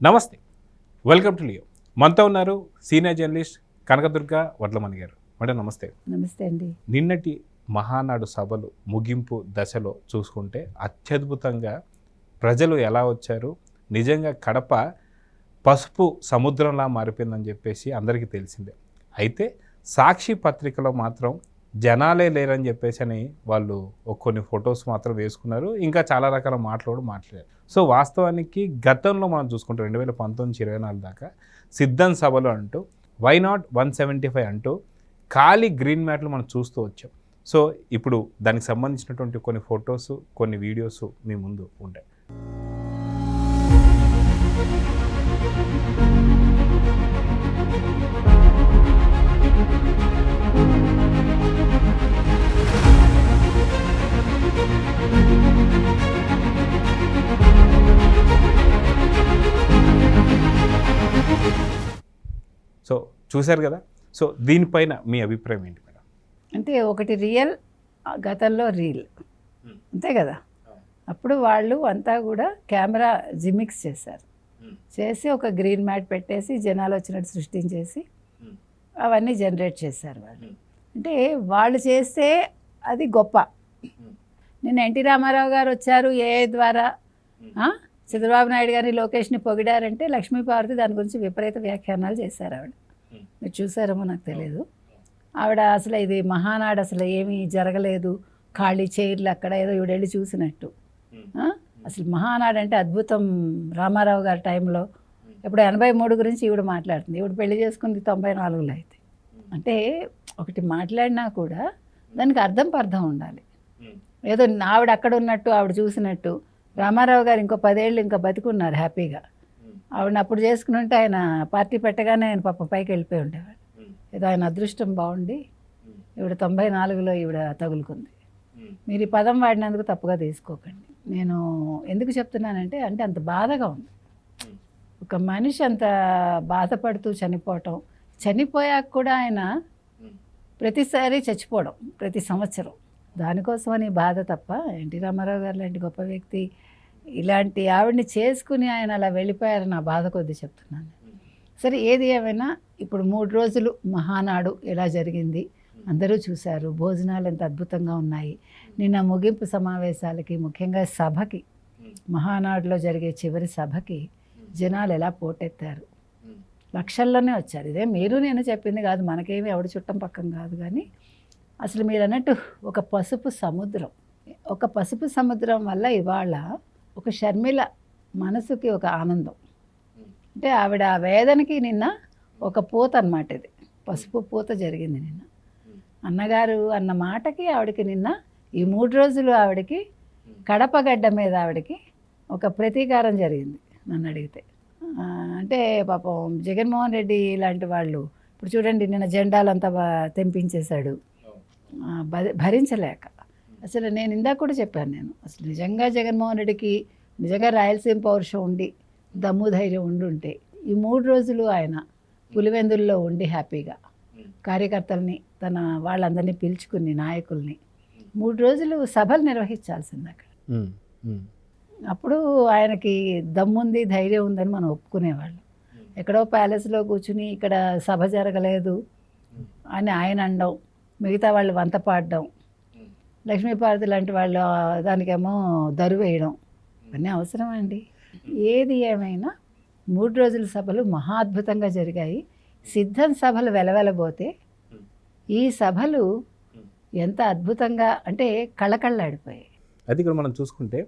నమస్తే, welcome to Leo. మనతో ఉన్నారు సీనియర్ జర్నలిస్ట్ కనకదుర్గ వడ్లమణి గారు. మేడం నమస్తే. నమస్తే అండి. నిన్నటి మహానాడు సభలు ముగింపు దశలో చూసుకుంటే అత్యద్భుతంగా ప్రజలు ఎలా వచ్చారు, నిజంగా కడప పసుపు సముద్రంలా మారిపోయిందని చెప్పేసి అందరికీ తెలిసిందే. అయితే సాక్షి పత్రికలో మాత్రం జనాలే లేరని చెప్పేసి అని వాళ్ళు కొన్ని ఫొటోస్ మాత్రం వేసుకున్నారు, ఇంకా చాలా రకాల మాట్లాడారు. సో వాస్తవానికి గతంలో మనం చూసుకుంటే 2019-24 దాకా సిద్ధం సభలు అంటూ వై నాట్ 175 అంటూ ఖాళీ గ్రీన్ మ్యాట్లు మనం చూస్తూ వచ్చాం. సో ఇప్పుడు దానికి సంబంధించినటువంటి కొన్ని ఫొటోస్, కొన్ని వీడియోస్ మీ ముందు ఉంటాయి. సో చూశారు కదా. సో దీనిపైన మీ అభిప్రాయం ఏంటి మేడం? అంటే ఒకటి రియల్, గతంలో రీల్, అంతే కదా. అప్పుడు వాళ్ళు అంతా కూడా కెమెరా జిమిక్స్ చేశారు, చేసి ఒక గ్రీన్ మ్యాట్ పెట్టేసి జనాలు వచ్చినట్టు సృష్టించేసి అవన్నీ జనరేట్ చేశారు వాళ్ళు. అంటే వాళ్ళు చేస్తే అది గొప్ప. నిన్న ఎన్టీ రామారావు గారు వచ్చారు ఏఐ ద్వారా, చంద్రబాబు నాయుడు గారిని లోకేష్ని పొగిడారంటే లక్ష్మీపార్వతి దాని గురించి విపరీత వ్యాఖ్యానాలు చేశారు ఆవిడ. మీరు చూసారేమో నాకు తెలియదు. ఆవిడ అసలు ఇది మహానాడు అసలు ఏమీ జరగలేదు, ఖాళీ చైర్లు అక్కడ ఏదో ఈవిడెళ్ళి చూసినట్టు. అసలు మహానాడు అంటే అద్భుతం. రామారావు గారి టైంలో ఇప్పుడు 83 గురించి ఈవిడ మాట్లాడుతుంది. ఈవిడ పెళ్లి చేసుకుంది 94లో. అయితే అంటే ఒకటి మాట్లాడినా కూడా దానికి అర్థం పర్థం ఉండాలి. ఏదో ఆవిడ అక్కడ ఉన్నట్టు, ఆవిడ చూసినట్టు. రామారావు గారు ఇంకో 10 ఏళ్ళు ఇంకా బతికున్నారు హ్యాపీగా. ఆవిడని అప్పుడు చేసుకుని ఉంటే ఆయన పార్టీ పెట్టగానే ఆయన పాప పైకి వెళ్ళిపోయి ఉండేవాడు. ఏదో ఆయన అదృష్టం బాగుండి ఈవిడ 94లో ఈవిడ తగులుకుంది. మీరు ఈ పదం వాడినందుకు తప్పుగా తీసుకోకండి. నేను ఎందుకు చెప్తున్నానంటే అంటే అంత బాధగా ఉంది. ఒక మనిషి అంత బాధపడుతూ చనిపోవటం, చనిపోయాక కూడా ఆయన ప్రతిసారి చచ్చిపోవడం ప్రతి సంవత్సరం, దానికోసమని బాధ తప్ప ఎన్టీ రామారావు గారు లాంటి గొప్ప వ్యక్తి ఇలాంటి ఆవిడని చేసుకుని ఆయన అలా వెళ్ళిపోయారని నా బాధ కొద్ది చెప్తున్నాను. సరే, ఏది ఏమైనా ఇప్పుడు 3 రోజులు మహానాడు ఎలా జరిగింది అందరూ చూశారు. భోజనాలు ఎంత అద్భుతంగా ఉన్నాయి. నిన్న ముగింపు సమావేశాలకి, ముఖ్యంగా సభకి, మహానాడులో జరిగే చివరి సభకి జనాలు ఎలా పోటెత్తారు. లక్షల్లోనే వచ్చారు. ఇదే మీరు నేను చెప్పింది కాదు, మనకేమి ఎవడి చుట్టం పక్కం కాదు. కానీ అసలు మీరు అన్నట్టు ఒక పసుపు సముద్రం, ఒక పసుపు సముద్రం వల్ల ఇవాళ ఒక షర్మిల మనసుకి ఒక ఆనందం. అంటే ఆవిడ వేదనకి నిన్న ఒక పూత అన్నమాట. ఇది పసుపు పూత జరిగింది నిన్న. అన్నగారు అన్న మాటకి ఆవిడకి నిన్న ఈ 3 రోజులు ఆవిడకి కడపగడ్డ మీద ఆవిడకి ఒక ప్రతీకారం జరిగింది నన్ను అడిగితే. అంటే పాపం జగన్మోహన్ రెడ్డి లాంటి వాళ్ళు ఇప్పుడు చూడండి, నిన్న జెండాలంతా తెంపించేశాడు భరించలేక. అసలు నేను ఇందాక కూడా చెప్పాను, నేను అసలు నిజంగా జగన్మోహన్ రెడ్డికి నిజంగా రాయలసీమ పౌరుషం ఉండి దమ్ము ధైర్యం ఉంటే ఈ 3 రోజులు ఆయన పులివెందుల్లో ఉండి హ్యాపీగా కార్యకర్తల్ని తన వాళ్ళందరినీ పిలుచుకుని నాయకుల్ని 3 రోజులు సభలు నిర్వహించాల్సింది అక్కడ. అప్పుడు ఆయనకి దమ్ముంది, ధైర్యం ఉందని మనం ఒప్పుకునేవాళ్ళం. ఎక్కడో ప్యాలెస్లో కూర్చుని ఇక్కడ సభ జరగలేదు అని ఆయన అనడం, మిగతా వాళ్ళు వంత పాడడం, లక్ష్మీపార్వతి లాంటి వాళ్ళు దానికేమో దరువు వేయడం, ఇవన్నీ అవసరమా అండి? ఏది ఏమైనా 3 రోజుల సభలు మహా అద్భుతంగా జరిగాయి. సిద్ధం సభలు వెలవెలబోతే ఈ సభలు ఎంత అద్భుతంగా అంటే కళకళలాడిపోయాయి. అది ఇక్కడ మనం చూసుకుంటే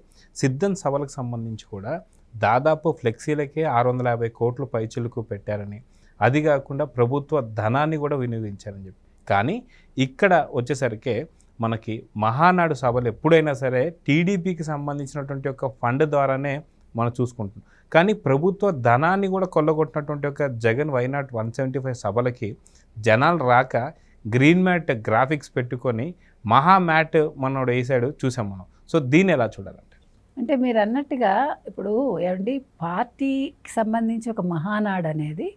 సిద్ధం సభలకు సంబంధించి కూడా దాదాపు ఫ్లెక్సీలకే 650 కోట్లు పైచిలుకు పెట్టారని, అది కాకుండా ప్రభుత్వ ధనాన్ని కూడా వినియోగించారని చెప్పి. కానీ ఇక్కడ వచ్చేసరికి మనకి మహానాడు సభలు ఎప్పుడైనా సరే టీడీపీకి సంబంధించినటువంటి ఒక ఫండ్ ద్వారానే మనం చూసుకుంటున్నాం. కానీ ప్రభుత్వ ధనాన్ని కూడా కొల్లగొట్టినటువంటి ఒక జగన్ వై నాట్ 175 సభలకి జనాలు రాక గ్రీన్ మ్యాట్ గ్రాఫిక్స్ పెట్టుకొని మహా మ్యాట్ మనోడు వేసాడు చూసాం మనం. సో దీన్ని ఎలా చూడాలంటే అంటే మీరు అన్నట్టుగా ఇప్పుడు ఏమండి, పార్టీకి సంబంధించి ఒక మహానాడు అనేది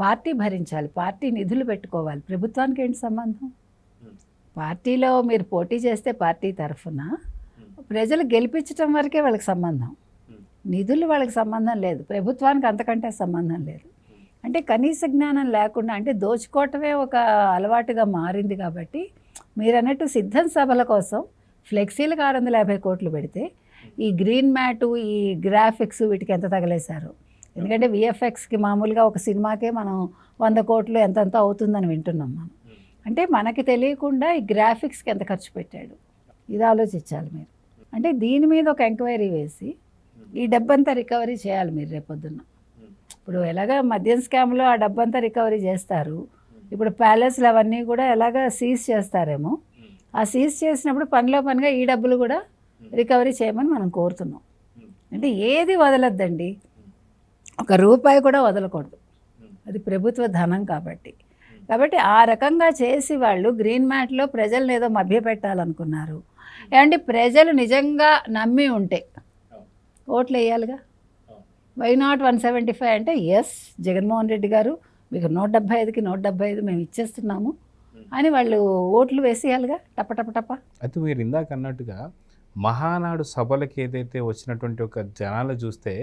పార్టీ భరించాలి, పార్టీ నిధులు పెట్టుకోవాలి. ప్రభుత్వానికి ఏంటి సంబంధం? పార్టీలో మీరు పోటీ చేస్తే పార్టీ తరఫున ప్రజలు గెలిపించడం వరకే వాళ్ళకి సంబంధం. నిధులు వాళ్ళకి సంబంధం లేదు, ప్రభుత్వానికి అంతకంటే సంబంధం లేదు. అంటే కనీస జ్ఞానం లేకుండా, అంటే దోచుకోవటమే ఒక అలవాటుగా మారింది. కాబట్టి మీరు అన్నట్టు సిద్ధం సభల కోసం ఫ్లెక్సీలకు 650 కోట్లు పెడితే ఈ గ్రీన్ మ్యాటు, ఈ గ్రాఫిక్స్ వీటికి ఎంత తగలేశారు. ఎందుకంటే విఎఫ్ఎక్స్కి మామూలుగా ఒక సినిమాకే మనం 100 కోట్లు ఎంతెంత అవుతుందని వింటున్నాం మనం. అంటే మనకి తెలియకుండా ఈ గ్రాఫిక్స్కి ఎంత ఖర్చు పెట్టాడు, ఇది ఆలోచించాలి మీరు. అంటే దీని మీద ఒక ఎంక్వైరీ వేసి ఈ డబ్బంతా రికవరీ చేయాలి మీరు రేపొద్దున్న. ఇప్పుడు ఎలాగ మద్యం స్కామ్లో ఆ డబ్బంతా రికవరీ చేస్తారు, ఇప్పుడు ప్యాలెస్లు అవన్నీ కూడా ఎలాగ సీజ్ చేస్తారేమో, ఆ సీజ్ చేసినప్పుడు పనిలో పనిగా ఈ డబ్బులు కూడా రికవరీ చేయమని మనం కోరుతున్నాం. అంటే ఏది వదలొద్దండి, ఒక రూపాయి కూడా వదలకూడదు, అది ప్రభుత్వ ధనం కాబట్టి. కాబట్టి ఆ రకంగా చేసి వాళ్ళు గ్రీన్ మ్యాట్లో ప్రజలను ఏదో మభ్యపెట్టాలనుకున్నారు. ఏమంటే ప్రజలు నిజంగా నమ్మి ఉంటే ఓట్లు వేయాలిగా. వై నాట్ 175 అంటే ఎస్ జగన్మోహన్ రెడ్డి గారు మీకు 175కి 175 మేము ఇచ్చేస్తున్నాము అని వాళ్ళు ఓట్లు వేసేయాలిగా, టప. అయితే మీరు ఇందాక అన్నట్టుగా మహానాడు సభలకి ఏదైతే వచ్చినటువంటి ఒక జనాలు చూస్తే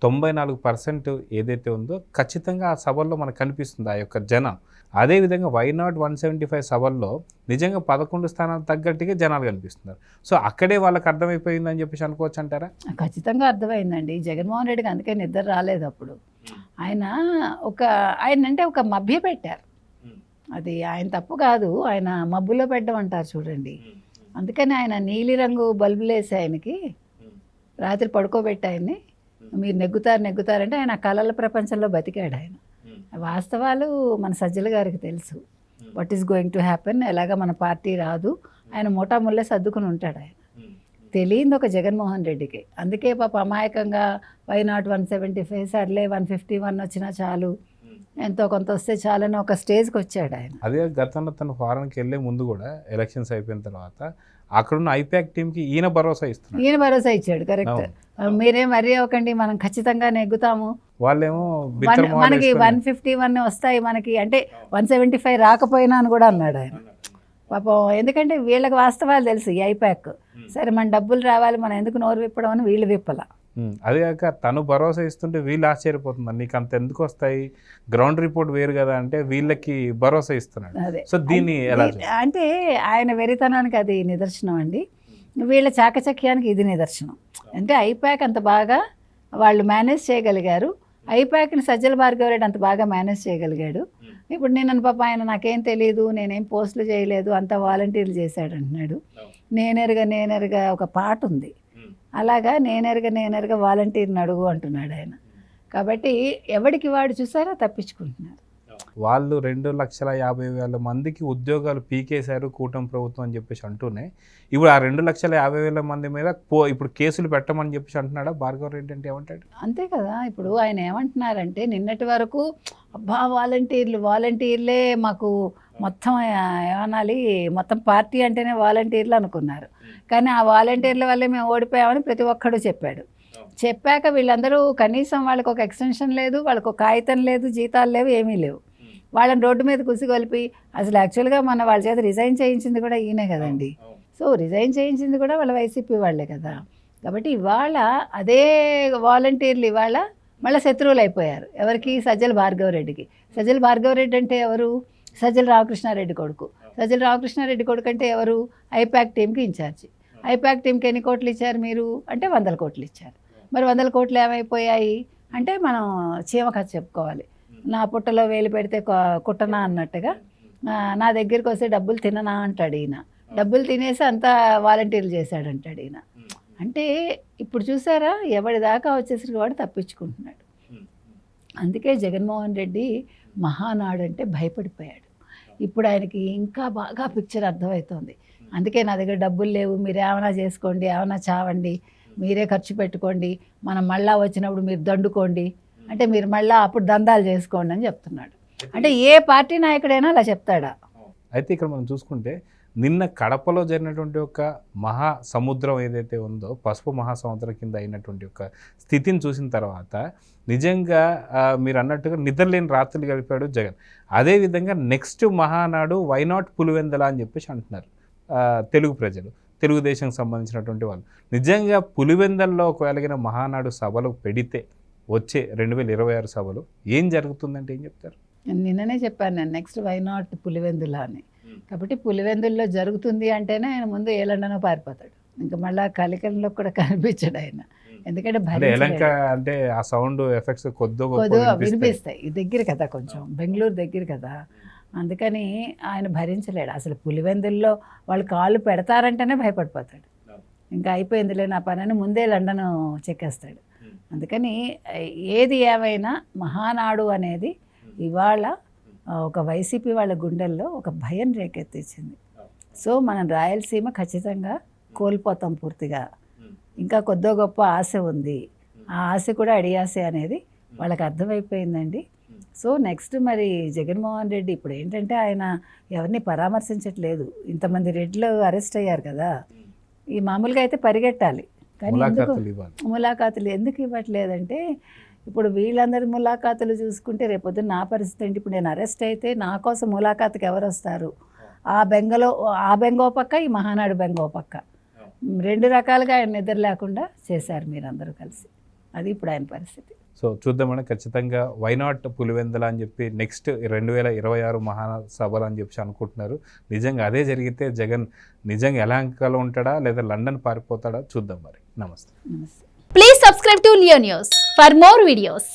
94% ఏదైతే ఉందో ఖచ్చితంగా ఆ సభల్లో మనకు కనిపిస్తుంది ఆ యొక్క జనం. అదేవిధంగా వై నాట్ 175 సభల్లో నిజంగా 11 స్థానాలు తగ్గట్టుగా జనాలు కనిపిస్తున్నారు. సో అక్కడే వాళ్ళకి అర్థమైపోయిందని చెప్పేసి అనుకోవచ్చు అంటారా? ఖచ్చితంగా అర్థమైందండి. జగన్మోహన్ రెడ్డికి అందుకే నిద్ర రాలేదు అప్పుడు. ఆయన అంటే ఒక మభ్య పెట్టారు, అది ఆయన తప్పు కాదు, ఆయన మబ్బులో పెట్టడం అంటారు చూడండి. అందుకని ఆయన నీలిరంగు బల్బులు వేసి ఆయనకి రాత్రి పడుకోబెట్టి ఆయన్ని మీరు నెగ్గుతారంటే ఆయన కళల ప్రపంచంలో బతికాడు. ఆయన వాస్తవాలు మన సజ్జల గారికి తెలుసు, what is going to happen, ఎలాగ మన పార్టీ రాదు, ఆయన మోటాముల్లే సర్దుకుని ఉంటాడు. ఆయన తెలియంది ఒక జగన్మోహన్ రెడ్డికి. అందుకే పాప అమాయకంగా వై నాట్ 175 సర్లే 151 వచ్చినా చాలు, ఎంతో కొంత వస్తే చాలని ఒక స్టేజ్కి వచ్చాడు ఆయన. అదే గతంలో తను ఫారెన్కి వెళ్ళే ముందు కూడా ఎలక్షన్స్ అయిపోయిన తర్వాత అక్కడున్న ఐపాక్ టీంకి ఈయన భరోసా ఇస్తున్నారు. ఈయన భరోసా ఇచ్చాడు, కరెక్ట్. మీరేం మరీ అవ్వకండి, మనం ఖచ్చితంగా నెగ్గుతాము, వాళ్ళేమో మనకి 151 వస్తాయి మనకి, అంటే 175 రాకపోయినా అని కూడా అన్నాడు ఆయన పాపం. ఎందుకంటే వీళ్ళకి వాస్తవాలు తెలుసు, ఈ ఐపాక్ సరే మన డబ్బులు రావాలి, మనం ఎందుకు నోరు విప్పడం అని వీళ్ళు విప్పల. అదే కాక తను భరోసా ఇస్తుంటే వీళ్ళు ఆశ్చర్యపోతున్నారు, నీకు అంత ఎందుకు వస్తాయి, గ్రౌండ్ రిపోర్ట్ వేరు కదా అంటే వీళ్ళకి భరోసా ఇస్తున్నాడు. అదే సో దీన్ని ఎలా అంటే ఆయన వెరితనానికి అది నిదర్శనం అండి, వీళ్ళ చాకచక్యానికి ఇది నిదర్శనం. అంటే ఐపాక్ అంత బాగా వాళ్ళు మేనేజ్ చేయగలిగారు, ఐపాక్ని సజ్జల భార్గవరెడ్డి అంత బాగా మేనేజ్ చేయగలిగాడు. ఇప్పుడు నేను పాప ఆయన నాకేం తెలియదు, నేనేం పోస్టులు చేయలేదు, అంతా వాలంటీర్లు చేశాడు అంటున్నాడు. నేనెరగా ఒక పాట ఉంది, అలాగా నేనెరగా వాలంటీర్ని అడుగు అంటున్నాడు ఆయన. కాబట్టి ఎవడికి వాడు చూసారా తప్పించుకుంటున్నారు. వాళ్ళు 2,50,000 మందికి ఉద్యోగాలు పీకేశారు కూటమి ప్రభుత్వం అని చెప్పేసి అంటూనే ఇప్పుడు ఆ 2,50,000 మంది మీద ఇప్పుడు కేసులు పెట్టమని చెప్పేసి అంటున్నాడా భార్గవ రెడ్డి? అంటే ఏమంటాడు? అంతే కదా. ఇప్పుడు ఆయన ఏమంటున్నారంటే నిన్నటి వరకు అబ్బా వాలంటీర్లే మాకు మొత్తం ఏమనాలి, మొత్తం పార్టీ అంటేనే వాలంటీర్లు అనుకున్నారు, కానీ ఆ వాలంటీర్ల వల్లే మేము ఓడిపోయామని ప్రతి ఒక్కడు చెప్పాడు. చెప్పాక వీళ్ళందరూ కనీసం వాళ్ళకి ఒక ఎక్స్టెన్షన్ లేదు, వాళ్ళకి ఒక కాగితం లేదు, జీతాలు లేవు, ఏమీ లేవు. వాళ్ళని రోడ్డు మీద కుసిగొలిపి అసలు యాక్చువల్గా వాళ్ళ చేత రిజైన్ చేయించింది కూడా ఈయనే కదండి. సో రిజైన్ చేయించింది కూడా వాళ్ళ వైసీపీ వాళ్ళే కదా. కాబట్టి ఇవాళ అదే వాలంటీర్లు ఇవాళ మళ్ళీ శత్రువులు అయిపోయారు. ఎవరికి? సజ్జల భార్గవరెడ్డికి. సజ్జల భార్గవరెడ్డి అంటే ఎవరు? సజ్జల రామకృష్ణారెడ్డి కొడుకు. సజ్జల రామకృష్ణారెడ్డి కొడుకు అంటే ఎవరు? ఐపాక్ టీంకి ఇన్ఛార్జి. ఐపాక్ టీంకి ఎన్ని కోట్లు ఇచ్చారు మీరు అంటే 100 కోట్లు ఇచ్చారు. మరి 100 కోట్లు ఏమైపోయాయి అంటే మనం చీమ కథ చెప్పుకోవాలి. నా పుట్టలో వేలు పెడితే కుట్టనా అన్నట్టుగా నా దగ్గరికి వస్తే డబ్బులు తిననా అంటాడు ఈయన. డబ్బులు తినేసి అంతా వాలంటీర్లు చేశాడంటాడు ఈయన. అంటే ఇప్పుడు చూసారా, ఎవడి దాకా వచ్చేసరికి వాడు తప్పించుకుంటున్నాడు. అందుకే జగన్మోహన్ రెడ్డి మహానాడు అంటే భయపడిపోయాడు. ఇప్పుడు ఆయనకి ఇంకా బాగా పిక్చర్ అర్థమవుతుంది. అందుకే నా దగ్గర డబ్బులు లేవు, మీరు ఏమైనా చేసుకోండి, ఏమైనా చావండి, మీరే ఖర్చు పెట్టుకోండి, మనం మళ్ళా వచ్చినప్పుడు మీరు దండుకోండి, అంటే మీరు మళ్ళీ అప్పుడు దందాలు చేసుకోండి అని చెప్తున్నాడు. అంటే ఏ పార్టీ నాయకుడైనా అలా చెప్తాడా? అయితే ఇక్కడ మనం చూసుకుంటే నిన్న కడపలో జరిగినటువంటి ఒక మహాసముద్రం ఏదైతే ఉందో, పసుపు మహాసముద్రం కింద అయినటువంటి ఒక స్థితిని చూసిన తర్వాత నిజంగా మీరు అన్నట్టుగా నిద్రలేని రాత్రులు గడిపాడు జగన్. అదేవిధంగా next Mahanadu why not Pulivendula అని చెప్పేసి అంటున్నారు తెలుగు ప్రజలు. తెలుగుదేశం సంబంధించినటువంటి వాళ్ళు. నిజంగా పులివెందల్లో ఒకవేళ మహానాడు సభలు పెడితే వచ్చే 2026 సభలు ఏం జరుగుతుందంటే ఏం చెప్తారు? నిన్ననే చెప్పాను నేను, నెక్స్ట్ వై నాట్ పులివెందుల అని. కాబట్టి పులివెందుల్లో జరుగుతుంది అంటేనే ఆయన ముందు ఏ లండనో పారిపోతాడు, ఇంకా మళ్ళీ కలికల్లో కూడా కనిపించాడు ఆయన. ఎందుకంటే ఎలంక అంటే ఆ సౌండ్ ఎఫెక్ట్స్ కొద్దిగా వినిపిస్తాయి, దగ్గర కదా, కొంచెం బెంగళూరు దగ్గర కదా, అందుకని ఆయన భరించలేడు. అసలు పులివెందుల్లో వాళ్ళు కాళ్ళు పెడతారంటేనే భయపడిపోతాడు. ఇంకా అయిపోయిందిలే నా పని అని ముందే లండన్ చెక్కేస్తాడు. అందుకని ఏది ఏమైనా మహానాడు అనేది ఇవాళ ఒక వైసీపీ వాళ్ళ గుండెల్లో ఒక భయం రేకెత్తించింది. సో మనం రాయలసీమ ఖచ్చితంగా కోల్పోతాం పూర్తిగా. ఇంకా కొద్దో గొప్ప ఆశ ఉంది, ఆ ఆశ కూడా అడియాసే అనేది వాళ్ళకి అర్థమైపోయిందండి. సో నెక్స్ట్ మరి జగన్మోహన్ రెడ్డి ఇప్పుడు ఏంటంటే ఆయన ఎవరిని పరామర్శించట్లేదు. ఇంతమంది రెడ్లు అరెస్ట్ అయ్యారు కదా, ఈ మామూలుగా అయితే పరిగెట్టాలి, కానీ ములాఖాతులు ఎందుకు ఇవ్వట్లేదంటే ఇప్పుడు వీళ్ళందరి ములాఖాతులు చూసుకుంటే రేపొద్దున నా పరిస్థితి ఏంటి? ఇప్పుడు నేను అరెస్ట్ అయితే నా కోసం ములాఖాతుకి ఎవరు వస్తారు? ఆ బెంగో పక్క, ఈ మహానాడు బెంగో పక్క, రెండు రకాలుగా ఆయన నిద్ర లేకుండా చేశారు మీరందరూ కలిసి. అది ఇప్పుడు ఆయన పరిస్థితి. సో చూద్దామని ఖచ్చితంగా వైనాట్ పులివెందుల అని చెప్పి నెక్స్ట్ 2026 మహాసభలు అని చెప్పి అనుకుంటున్నారు. నిజంగా అదే జరిగితే జగన్ నిజంగా ఎలాంకలో ఉంటాడా లేదా లండన్ పారిపోతాడా చూద్దాం మరి. నమస్తే. నమస్తే. Please subscribe to Leo News for more videos.